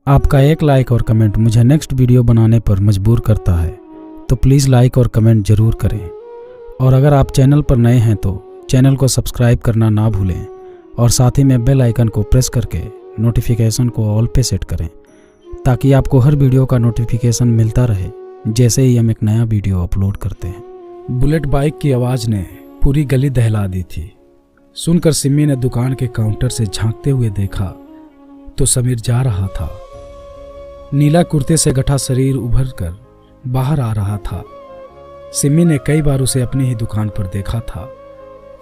आपका एक लाइक और कमेंट मुझे नेक्स्ट वीडियो बनाने पर मजबूर करता है, तो प्लीज़ लाइक और कमेंट ज़रूर करें। और अगर आप चैनल पर नए हैं तो चैनल को सब्सक्राइब करना ना भूलें और साथ ही में बेल आइकन को प्रेस करके नोटिफिकेशन को ऑल पे सेट करें, ताकि आपको हर वीडियो का नोटिफिकेशन मिलता रहे जैसे ही हम एक नया वीडियो अपलोड करते हैं। बुलेट बाइक की आवाज़ ने पूरी गली दहला दी थी। सुनकर सिम्मी ने दुकान के काउंटर से झांकते हुए देखा तो समीर जा रहा था। नीला कुर्ते से गठा शरीर उभर कर बाहर आ रहा था। सिम्मी ने कई बार उसे अपनी ही दुकान पर देखा था।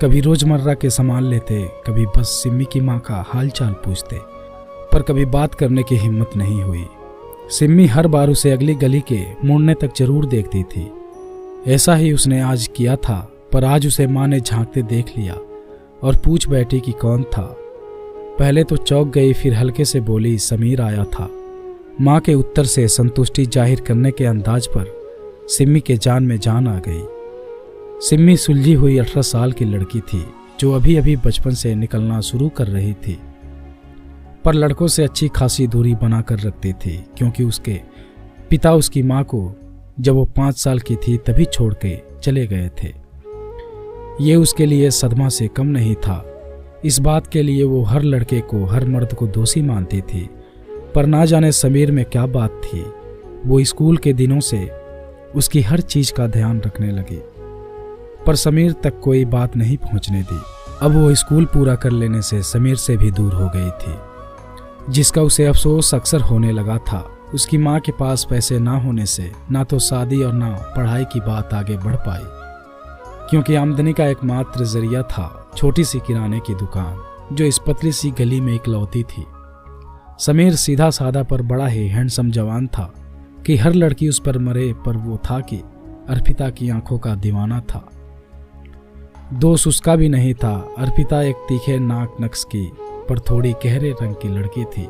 कभी रोजमर्रा के सामान लेते, कभी बस सिम्मी की माँ का हालचाल पूछते, पर कभी बात करने की हिम्मत नहीं हुई। सिम्मी हर बार उसे अगली गली के मुड़ने तक जरूर देखती थी। ऐसा ही उसने आज किया था, पर आज उसे माँ ने झांकते देख लिया और पूछ बैठी कि कौन था। पहले तो चौंक गई, फिर हल्के से बोली, समीर आया था। माँ के उत्तर से संतुष्टि जाहिर करने के अंदाज पर सिम्मी के जान में जान आ गई। सिम्मी सुलझी हुई 18 साल की लड़की थी जो अभी अभी बचपन से निकलना शुरू कर रही थी, पर लड़कों से अच्छी खासी दूरी बनाकर रखती थी, क्योंकि उसके पिता उसकी माँ को जब वो 5 साल की थी तभी छोड़ के चले गए थे। ये उसके लिए सदमा से कम नहीं था। इस बात के लिए वो हर लड़के को, हर मर्द को दोषी मानती थी, पर ना जाने समीर में क्या बात थी। वो स्कूल के दिनों से उसकी हर चीज का ध्यान रखने लगी, पर समीर तक कोई बात नहीं पहुंचने दी। अब वो स्कूल पूरा कर लेने से समीर से भी दूर हो गई थी, जिसका उसे अफसोस अक्सर होने लगा था। उसकी माँ के पास पैसे ना होने से ना तो शादी और ना पढ़ाई की बात आगे बढ़ पाई, क्योंकि आमदनी का एकमात्र जरिया था छोटी सी किराने की दुकान जो इस पतली सी गली में इकलौती थी। समीर सीधा सादा पर बड़ा ही हैंडसम जवान था कि हर लड़की उस पर मरे, पर वो था कि अर्पिता की आंखों का दीवाना था। दोस्त उसका भी नहीं था। अर्पिता एक तीखे नाक नक्श की पर थोड़ी गहरे रंग की लड़की थी।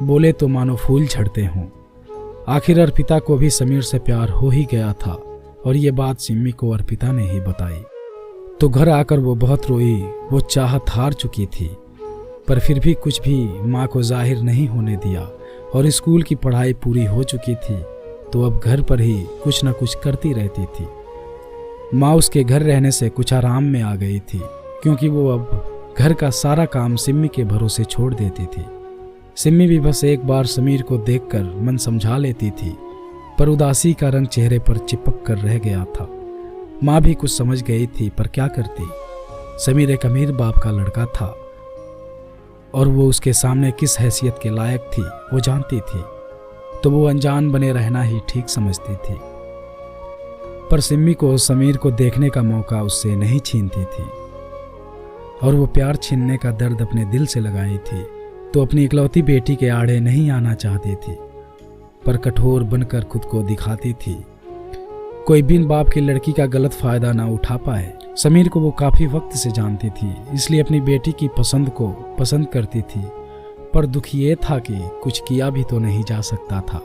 बोले तो मानो फूल झड़ते हों। आखिर अर्पिता को भी समीर से प्यार हो ही गया था, और ये बात सिम्मी को अर्पिता ने ही बताई। तो घर आकर वो बहुत रोई। वो चाहत हार चुकी थी, पर फिर भी कुछ भी माँ को जाहिर नहीं होने दिया, और स्कूल की पढ़ाई पूरी हो चुकी थी तो अब घर पर ही कुछ न कुछ करती रहती थी। माँ उसके घर रहने से कुछ आराम में आ गई थी, क्योंकि वो अब घर का सारा काम सिम्मी के भरोसे छोड़ देती थी। सिम्मी भी बस एक बार समीर को देखकर मन समझा लेती थी, पर उदासी का रंग चेहरे पर चिपक कर रह गया था। माँ भी कुछ समझ गई थी, पर क्या करती। समीर एक अमीर बाप का लड़का था और वो उसके सामने किस हैसियत के लायक थी वो जानती थी, तो वो अनजान बने रहना ही ठीक समझती थी। पर सिम्मी को समीर को देखने का मौका उससे नहीं छीनती थी, और वो प्यार छीनने का दर्द अपने दिल से लगाई थी, तो अपनी इकलौती बेटी के आड़े नहीं आना चाहती थी, पर कठोर बनकर खुद को दिखाती थी। कोई बिन बाप की लड़की का गलत फायदा ना उठा पाए। समीर को वो काफी वक्त से जानती थी, इसलिए अपनी बेटी की पसंद को पसंद करती थी, पर दुख ये था कि कुछ किया भी तो नहीं जा सकता था।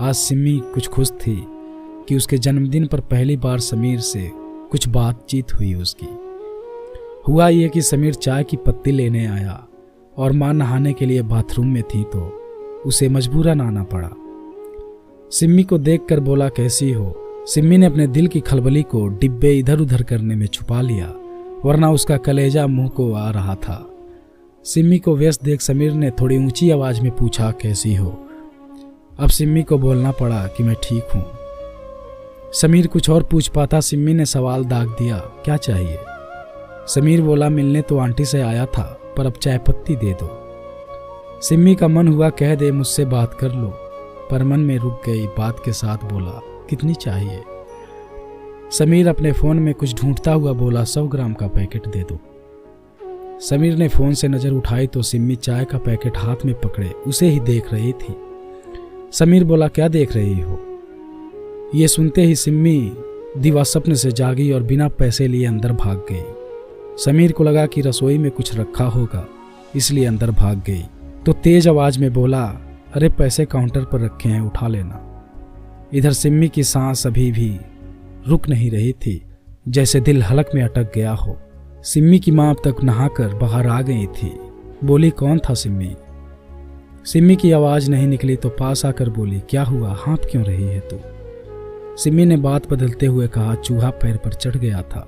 आज सिम्मी कुछ खुश थी कि उसके जन्मदिन पर पहली बार समीर से कुछ बातचीत हुई उसकी। हुआ ये कि समीर चाय की पत्ती लेने आया और माँ नहाने के लिए बाथरूम में थी, तो उसे मजबूरन आना पड़ा। सिम्मी को देखकर बोला, कैसी हो। सिम्मी ने अपने दिल की खलबली को डिब्बे इधर उधर करने में छुपा लिया, वरना उसका कलेजा मुंह को आ रहा था। सिम्मी को व्यस्त देख समीर ने थोड़ी ऊंची आवाज में पूछा, कैसी हो। अब सिम्मी को बोलना पड़ा कि मैं ठीक हूं। समीर कुछ और पूछ पाता, सिम्मी ने सवाल दाग दिया, क्या चाहिए। समीर बोला, मिलने तो आंटी से आया था, पर अब चाय पत्ती दे दो। सिम्मी का मन हुआ कह दे मुझसे बात कर लो, पर मन में रुक गई। बात के साथ बोला, कितनी चाहिए। समीर अपने फोन में कुछ ढूंढता हुआ बोला, 100 ग्राम का पैकेट दे दो। समीर ने फोन से नजर उठाई तो सिम्मी चाय का पैकेट हाथ में पकड़े उसे ही देख रही थी। समीर बोला, क्या देख रही हो। ये सुनते ही सिम्मी दीवा स्वप्न से जागी और बिना पैसे लिए अंदर भाग गई। समीर को लगा कि रसोई में कुछ रखा होगा, इसलिए अंदर भाग गई, तो तेज आवाज में बोला, अरे पैसे काउंटर पर रखे हैं, उठा लेना। इधर सिम्मी की सांस अभी भी रुक नहीं रही थी, जैसे दिल हलक में अटक गया हो। सिम्मी की माँ अब तक नहाकर बाहर आ गई थी। बोली, कौन था सिम्मी। सिम्मी की आवाज़ नहीं निकली तो पास आकर बोली, क्या हुआ, हाँफ क्यों रही है तू? सिम्मी ने बात बदलते हुए कहा, चूहा पैर पर चढ़ गया था।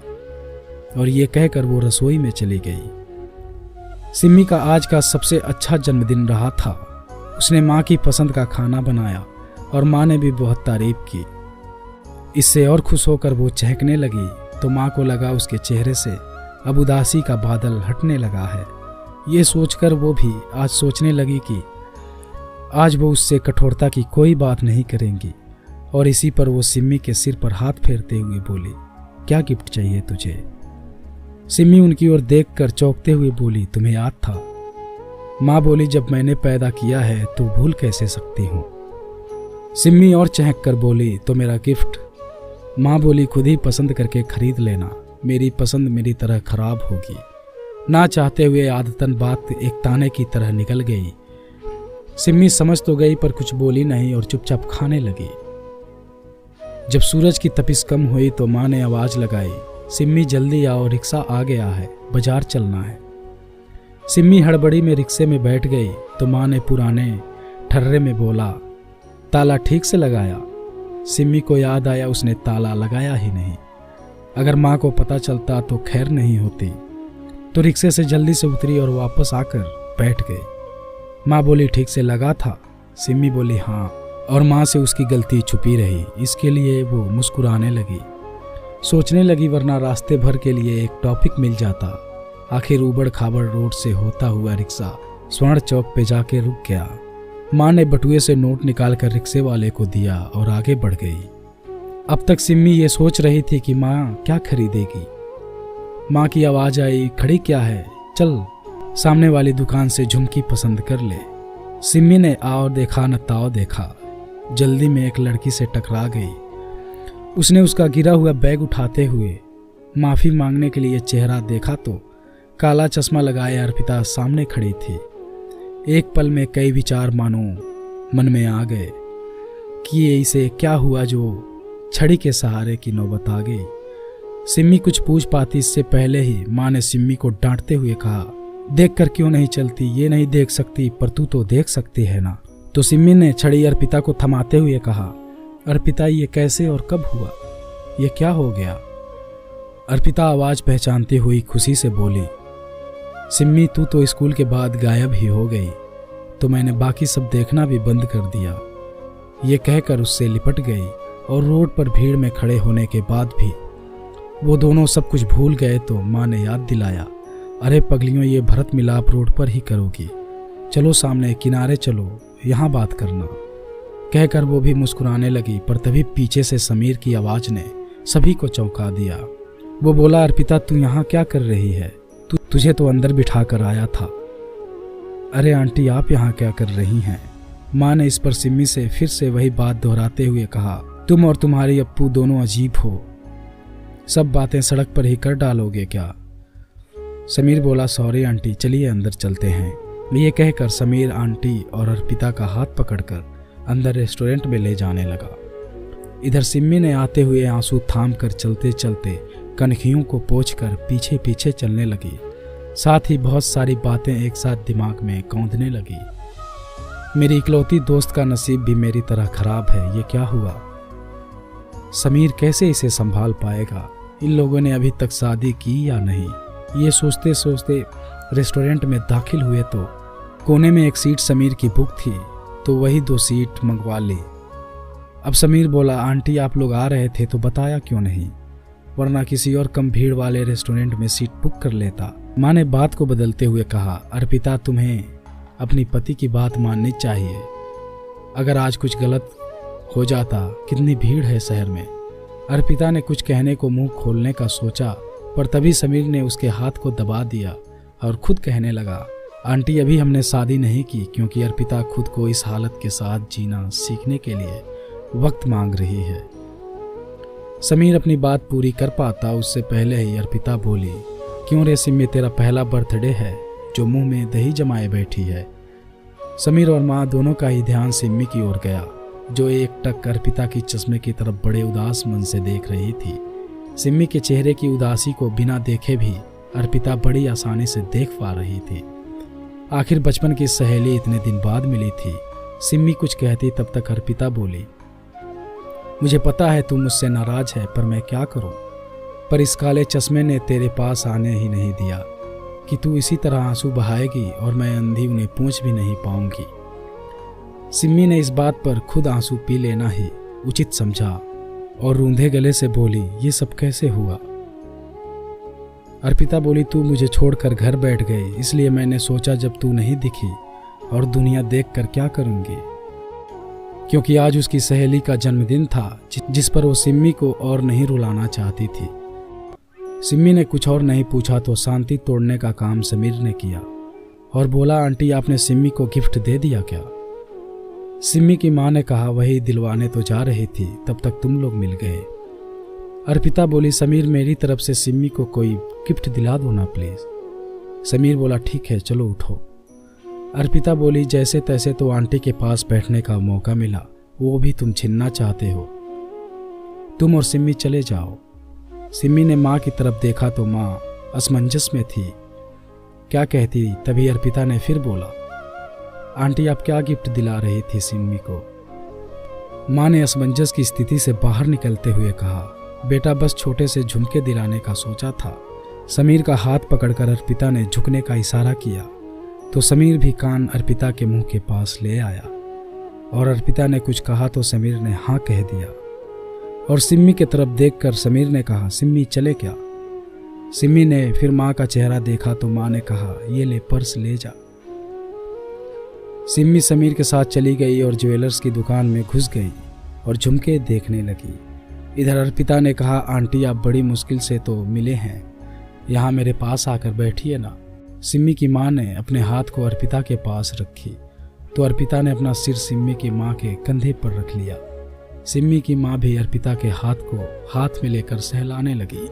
और ये कहकर वो रसोई में चली गई। सिम्मी का आज का सबसे अच्छा जन्मदिन रहा था। उसने माँ की पसंद का खाना बनाया और माँ ने भी बहुत तारीफ की। इससे और खुश होकर वो चहकने लगी तो माँ को लगा उसके चेहरे से अब उदासी का बादल हटने लगा है। ये सोचकर वो भी आज सोचने लगी कि आज वो उससे कठोरता की कोई बात नहीं करेंगी। और इसी पर वो सिम्मी के सिर पर हाथ फेरते हुए बोली, क्या गिफ्ट चाहिए तुझे? सिम्मी उनकी ओर देखकर चौंकते हुए बोली, तुम्हें याद था? माँ बोली, जब मैंने पैदा किया है तो भूल कैसे सकती हूँ? सिम्मी और चहक कर बोली, तो मेरा गिफ्ट? माँ बोली, खुद ही पसंद करके खरीद लेना, मेरी पसंद मेरी तरह खराब होगी। ना चाहते हुए आदतन बात एक ताने की तरह निकल गई। सिम्मी समझ तो गई पर कुछ बोली नहीं और चुपचाप खाने लगी। जब सूरज की तपिश कम हुई तो माँ ने आवाज़ लगाई, सिम्मी जल्दी आओ, रिक्शा आ गया है, बाजार चलना है। सिम्मी हड़बड़ी में रिक्शे में बैठ गई तो माँ ने पुराने ठर्रे में बोला, ताला ठीक से लगाया? सिम्मी को याद आया उसने ताला लगाया ही नहीं। अगर माँ को पता चलता तो खैर नहीं होती। तो रिक्शे से जल्दी से उतरी और वापस आकर बैठ गई। माँ बोली, ठीक से लगा था? सिम्मी बोली, हाँ। और माँ से उसकी गलती छुपी रही, इसके लिए वो मुस्कुराने लगी। सोचने लगी वरना रास्ते भर के लिए एक टॉपिक मिल जाता। आखिर उबड़ खाबड़ रोड से होता हुआ रिक्शा स्वर्ण चौक पे जाके रुक गया। माँ ने बटुए से नोट निकालकर रिक्शे वाले को दिया और आगे बढ़ गई। अब तक सिम्मी ये सोच रही थी कि माँ क्या खरीदेगी। माँ की आवाज़ आई, खड़ी क्या है, चल सामने वाली दुकान से झुमकी पसंद कर ले। सिम्मी ने आओ देखा न ताओ देखा, जल्दी में एक लड़की से टकरा गई। उसने उसका गिरा हुआ बैग उठाते हुए माफ़ी मांगने के लिए चेहरा देखा तो काला चश्मा लगाए अर्पिता सामने खड़ी थी। एक पल में कई विचार मानो मन में आ गए कि ये इसे क्या हुआ जो छड़ी के सहारे की नौबत आ गई। सिम्मी कुछ पूछ पाती इससे पहले ही माँ ने सिम्मी को डांटते हुए कहा, देख कर क्यों नहीं चलती? ये नहीं देख सकती पर तू तो देख सकती है ना। तो सिम्मी ने छड़ी अर्पिता को थमाते हुए कहा, अर्पिता ये कैसे और कब हुआ? ये क्या हो गया? अर्पिता आवाज़ पहचानती हुई खुशी से बोली, सिम्मी तू तो स्कूल के बाद गायब ही हो गई तो मैंने बाकी सब देखना भी बंद कर दिया। ये कहकर उससे लिपट गई और रोड पर भीड़ में खड़े होने के बाद भी वो दोनों सब कुछ भूल गए तो माँ ने याद दिलाया, अरे पगलियों ये भरत मिलाप रोड पर ही करोगी, चलो सामने किनारे चलो, यहाँ बात करना। कहकर वो भी मुस्कुराने लगी पर तभी पीछे से समीर की आवाज़ ने सभी को चौंका दिया। वो बोला, अर्पिता तू यहाँ क्या कर रही है? तुझे तो अंदर बिठा कर आया था। अरे आंटी आप यहाँ क्या कर रही हैं? माँ ने इस पर सिम्मी से फिर से वही बात दोहराते हुए कहा, तुम और तुम्हारी अप्पू दोनों अजीब हो, सब बातें सड़क पर ही कर डालोगे क्या? समीर बोला, सॉरी आंटी, चलिए अंदर चलते हैं। ये कहकर समीर आंटी और अर्पिता का हाथ पकड़कर अंदर रेस्टोरेंट में ले जाने लगा। इधर सिम्मी ने आते हुए आंसू थाम कर चलते चलते कनखियों को पोंछकर पीछे पीछे चलने लगी। साथ ही बहुत सारी बातें एक साथ दिमाग में कौंधने लगी। मेरी इकलौती दोस्त का नसीब भी मेरी तरह खराब है, ये क्या हुआ? समीर कैसे इसे संभाल पाएगा? इन लोगों ने अभी तक शादी की या नहीं? ये सोचते सोचते रेस्टोरेंट में दाखिल हुए तो कोने में एक सीट समीर की बुक थी तो वही 2 सीट मंगवा ली। अब समीर बोला, आंटी आप लोग आ रहे थे तो बताया क्यों नहीं, वरना किसी और कम भीड़ वाले रेस्टोरेंट में सीट बुक कर लेता। माँ ने बात को बदलते हुए कहा, अर्पिता तुम्हें अपनी पति की बात माननी चाहिए। अगर आज कुछ गलत हो जाता, कितनी भीड़ है शहर में। अर्पिता ने कुछ कहने को मुंह खोलने का सोचा पर तभी समीर ने उसके हाथ को दबा दिया और खुद कहने लगा, आंटी अभी हमने शादी नहीं की क्योंकि अर्पिता खुद को इस हालत के साथ जीना सीखने के लिए वक्त मांग रही है। समीर अपनी बात पूरी कर पाता उससे पहले ही अर्पिता बोली, क्यों रे सिम्मी, तेरा पहला बर्थडे है जो मुंह में दही जमाए बैठी है। समीर और माँ दोनों का ही ध्यान सिम्मी की ओर गया जो एक टक अर्पिता की चश्मे की तरफ बड़े उदास मन से देख रही थी। सिम्मी के चेहरे की उदासी को बिना देखे भी अर्पिता बड़ी आसानी से देख पा रही थी। आखिर बचपन की सहेली इतने दिन बाद मिली थी। सिम्मी कुछ कहती तब तक अर्पिता बोली, मुझे पता है तू मुझसे नाराज है, पर मैं क्या करूं। पर इस काले चश्मे ने तेरे पास आने ही नहीं दिया कि तू इसी तरह आंसू बहाएगी और मैं अंधी उन्हें पूछ भी नहीं पाऊंगी। सिम्मी ने इस बात पर खुद आंसू पी लेना ही उचित समझा और रूंधे गले से बोली, ये सब कैसे हुआ। अर्पिता बोली, तू मुझे छोड़कर घर बैठ गई, इसलिए मैंने सोचा जब तू नहीं दिखी और दुनिया देखकर क्या करूंगी। क्योंकि आज उसकी सहेली का जन्मदिन था जिस पर वो सिम्मी को और नहीं रुलाना चाहती थी। सिम्मी ने कुछ और नहीं पूछा तो शांति तोड़ने का काम समीर ने किया और बोला, आंटी आपने सिम्मी को गिफ्ट दे दिया क्या। सिम्मी की मां ने कहा, वही दिलवाने तो जा रही थी, तब तक तुम लोग मिल गए। अर्पिता बोली, समीर मेरी तरफ से सिम्मी को कोई गिफ्ट दिला दो ना प्लीज। समीर बोला, ठीक है चलो उठो। अर्पिता बोली, जैसे तैसे तो आंटी के पास बैठने का मौका मिला, वो भी तुम छीनना चाहते हो। तुम और सिम्मी चले जाओ। सिम्मी ने माँ की तरफ देखा तो माँ असमंजस में थी, क्या कहती। तभी अर्पिता ने फिर बोला, आंटी आप क्या गिफ्ट दिला रही थी सिम्मी को। माँ ने असमंजस की स्थिति से बाहर निकलते हुए कहा, बेटा बस छोटे से झुमके दिलाने का सोचा था। समीर का हाथ पकड़कर अर्पिता ने झुकने का इशारा किया तो समीर भी कान अर्पिता के मुंह के पास ले आया और अर्पिता ने कुछ कहा तो समीर ने हाँ कह दिया और सिम्मी की तरफ देखकर समीर ने कहा, सिम्मी चले क्या। सिम्मी ने फिर माँ का चेहरा देखा तो माँ ने कहा, ये ले पर्स ले जा। सिम्मी समीर के साथ चली गई और ज्वेलर्स की दुकान में घुस गई और झुमके देखने लगी। इधर अर्पिता ने कहा, आंटी आप बड़ी मुश्किल से तो मिले हैं, यहाँ मेरे पास आकर बैठिए ना। सिम्मी की माँ ने अपने हाथ को अर्पिता के पास रखी तो अर्पिता ने अपना सिर सिम्मी की माँ के कंधे पर रख लिया। सिम्मी की माँ भी अर्पिता के हाथ को हाथ में लेकर सहलाने लगी।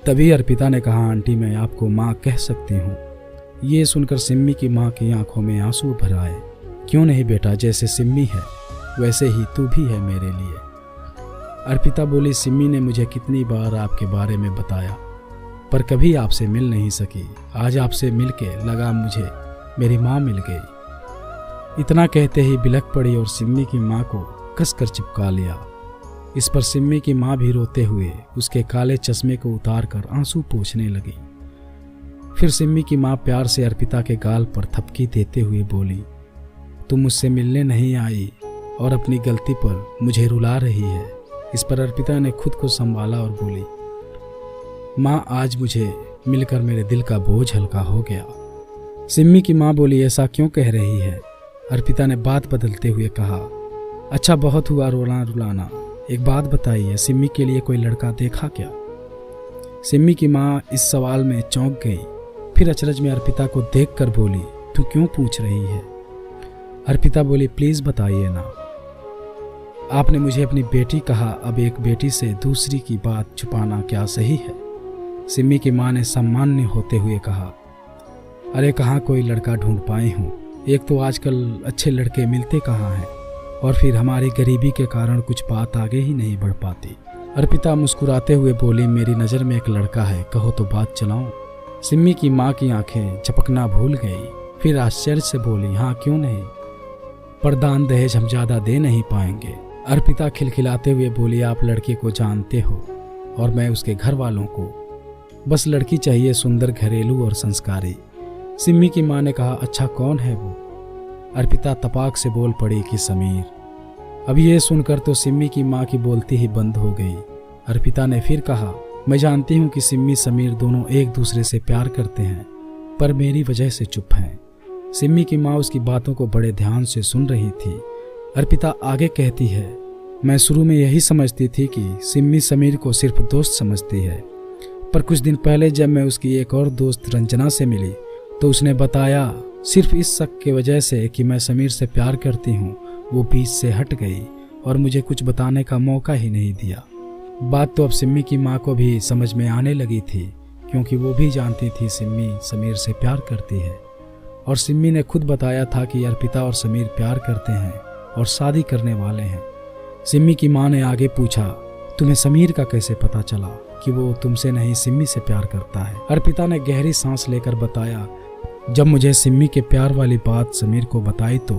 तभी अर्पिता ने कहा, आंटी मैं आपको माँ कह सकती हूँ। ये सुनकर सिम्मी की माँ की आंखों में आंसू भर आए। क्यों नहीं बेटा, जैसे सिम्मी है वैसे ही तू भी है मेरे लिए। अर्पिता बोली, सिम्मी ने मुझे कितनी बार आपके बारे में बताया पर कभी आपसे मिल नहीं सकी। आज आपसे मिलके लगा मुझे मेरी माँ मिल गई। इतना कहते ही बिलख पड़ी और सिम्मी की माँ को कसकर चिपका लिया। इस पर सिम्मी की माँ भी रोते हुए उसके काले चश्मे को उतार कर आंसू पोंछने लगी। फिर सिम्मी की माँ प्यार से अर्पिता के गाल पर थपकी देते हुए बोली, तुम मुझसे मिलने नहीं आई और अपनी गलती पर मुझे रुला रही है। इस पर अर्पिता ने खुद को संभाला और बोली, माँ आज मुझे मिलकर मेरे दिल का बोझ हल्का हो गया। सिम्मी की माँ बोली, ऐसा क्यों कह रही है। अर्पिता ने बात बदलते हुए कहा, अच्छा बहुत हुआ रोना रुलाना, एक बात बताइए सिम्मी के लिए कोई लड़का देखा क्या। सिम्मी की माँ इस सवाल में चौंक गई, फिर अचरज में अर्पिता को देखकर बोली, तू क्यों पूछ रही है। अर्पिता बोली, प्लीज बताइए ना, आपने मुझे अपनी बेटी कहा, अब एक बेटी से दूसरी की बात छुपाना क्या सही है। सिम्मी की माँ ने सम्मान्य होते हुए कहा, अरे कहाँ कोई लड़का ढूंढ पाई हूँ, एक तो आजकल अच्छे लड़के मिलते कहाँ हैं और फिर हमारी गरीबी के कारण कुछ बात आगे ही नहीं बढ़ पाती। अर्पिता मुस्कुराते हुए बोली, मेरी नज़र में एक लड़का है, कहो तो बात चलाऊं। सिम्मी की माँ की आंखें झपकना भूल गई, फिर आश्चर्य से बोली, हाँ क्यों नहीं, पर दान दहेज हम ज़्यादा दे नहीं पाएंगे। अर्पिता खिलखिलाते हुए बोली, आप लड़के को जानते हो और मैं उसके घर वालों को, बस लड़की चाहिए सुंदर, घरेलू और संस्कारी। सिम्मी की माँ ने कहा, अच्छा कौन है वो। अर्पिता तपाक से बोल पड़ी कि समीर। अब ये सुनकर तो सिम्मी की माँ की बोलती ही बंद हो गई। अर्पिता ने फिर कहा, मैं जानती हूँ कि सिम्मी समीर दोनों एक दूसरे से प्यार करते हैं पर मेरी वजह से चुप हैं। सिम्मी की माँ उसकी बातों को बड़े ध्यान से सुन रही थी। अर्पिता आगे कहती है, मैं शुरू में यही समझती थी कि सिम्मी समीर को सिर्फ दोस्त समझती है, पर कुछ दिन पहले जब मैं उसकी एक और दोस्त रंजना से मिली तो उसने बताया सिर्फ इस शक की वजह से कि मैं समीर से प्यार करती हूँ, वो बीच से हट गई और मुझे कुछ बताने का मौका ही नहीं दिया। बात तो अब सिम्मी की माँ को भी समझ में आने लगी थी, क्योंकि वो भी जानती थी सिम्मी समीर से प्यार करती है और सिम्मी ने खुद बताया था कि अर्पिता और समीर प्यार करते हैं और शादी करने वाले हैं। सिम्मी की माँ ने आगे पूछा, तुम्हें समीर का कैसे पता चला कि वो तुमसे नहीं सिम्मी से प्यार करता है। अर्पिता ने गहरी सांस लेकर बताया, जब मुझे सिम्मी के प्यार वाली बात समीर को बताई तो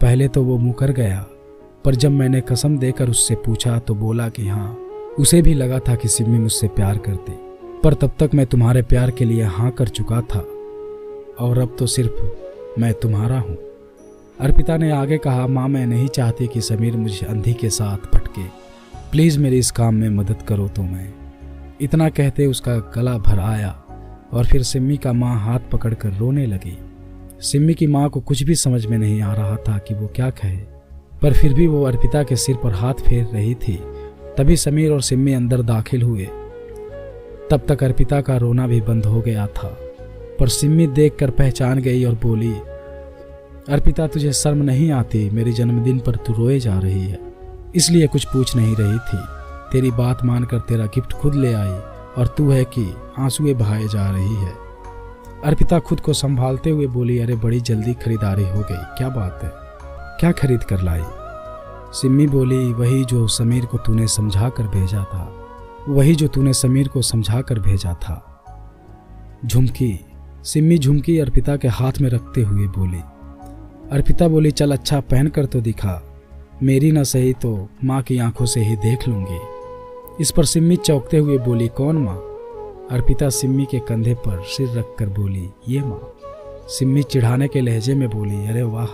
पहले तो वो मुकर गया, पर जब मैंने कसम देकर उससे पूछा तो बोला कि हाँ, उसे भी लगा था कि सिम्मी मुझसे प्यार करती, पर तब तक मैं तुम्हारे प्यार के लिए हाँ कर चुका था और अब तो सिर्फ मैं तुम्हारा हूँ। अर्पिता ने आगे कहा, माँ मैं नहीं चाहती कि समीर मुझे अंधी के साथ भटके, प्लीज़ मेरी इस काम में मदद करो तो मैं। इतना कहते उसका गला भर आया और फिर सिम्मी का माँ हाथ पकड़कर रोने लगी। सिम्मी की माँ को कुछ भी समझ में नहीं आ रहा था कि वो क्या कहे, पर फिर भी वो अर्पिता के सिर पर हाथ फेर रही थी। तभी समीर और सिम्मी अंदर दाखिल हुए। तब तक अर्पिता का रोना भी बंद हो गया था, पर सिम्मी देखकर पहचान गई और बोली, अर्पिता तुझे शर्म नहीं आती? मेरे जन्मदिन पर तू रोए जा रही है, इसलिए कुछ पूछ नहीं रही थी। तेरी बात मानकर तेरा गिफ्ट खुद ले आई और तू है कि आंसुएं बहाए जा रही है। अर्पिता खुद को संभालते हुए बोली, अरे बड़ी जल्दी खरीदारी हो गई, क्या बात है, क्या खरीद कर लाई? सिम्मी बोली, वही जो समीर को तूने समझा कर भेजा था, वही जो तूने समीर को समझा कर भेजा था। झुमकी। सिम्मी झुमकी अर्पिता के हाथ में रखते हुए बोली। अर्पिता बोली, चल अच्छा पहन कर तो दिखा, मेरी न सही तो माँ की आंखों से ही देख लूंगी। इस पर सिम्मी चौंकते हुए बोली, कौन माँ? अर्पिता सिम्मी के कंधे पर सिर रखकर बोली, ये माँ। सिम्मी चिढ़ाने के लहजे में बोली, अरे वाह,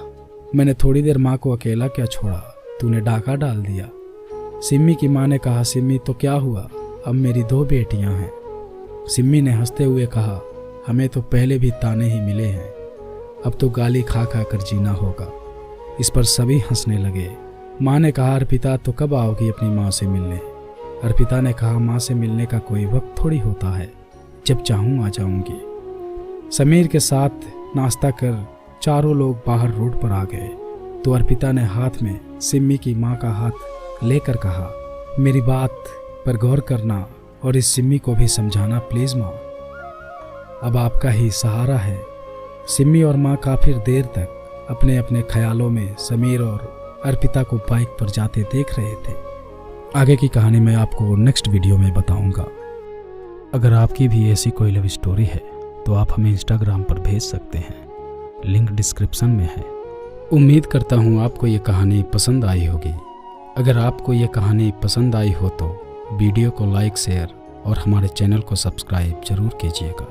मैंने थोड़ी देर माँ को अकेला क्या छोड़ा, तूने डाका डाल दिया। सिम्मी की माँ ने कहा, सिम्मी तो क्या हुआ, अब मेरी 2 बेटियां हैं। सिम्मी ने हंसते हुए कहा, हमें तो पहले भी ताने ही मिले हैं, अब तो गाली खा खा कर जीना होगा। इस पर सभी हंसने लगे। माँ ने कहा, अर्पिता तो कब आओगी अपनी माँ से मिलने? अर्पिता ने कहा, माँ से मिलने का कोई वक्त थोड़ी होता है, जब चाहूँ आ जाऊंगी। समीर के साथ नाश्ता कर चारों लोग बाहर रोड पर आ गए तो अर्पिता ने हाथ में सिम्मी की माँ का हाथ लेकर कहा, मेरी बात पर गौर करना और इस सिम्मी को भी समझाना प्लीज़ माँ, अब आपका ही सहारा है। सिम्मी और माँ काफ़ी देर तक अपने अपने ख्यालों में समीर और अर्पिता को बाइक पर जाते देख रहे थे। आगे की कहानी मैं आपको नेक्स्ट वीडियो में बताऊंगा। अगर आपकी भी ऐसी कोई लव स्टोरी है तो आप हमें इंस्टाग्राम पर भेज सकते हैं, लिंक डिस्क्रिप्शन में है। उम्मीद करता हूँ आपको ये कहानी पसंद आई होगी। अगर आपको ये कहानी पसंद आई हो तो वीडियो को लाइक, शेयर और हमारे चैनल को सब्सक्राइब जरूर कीजिएगा।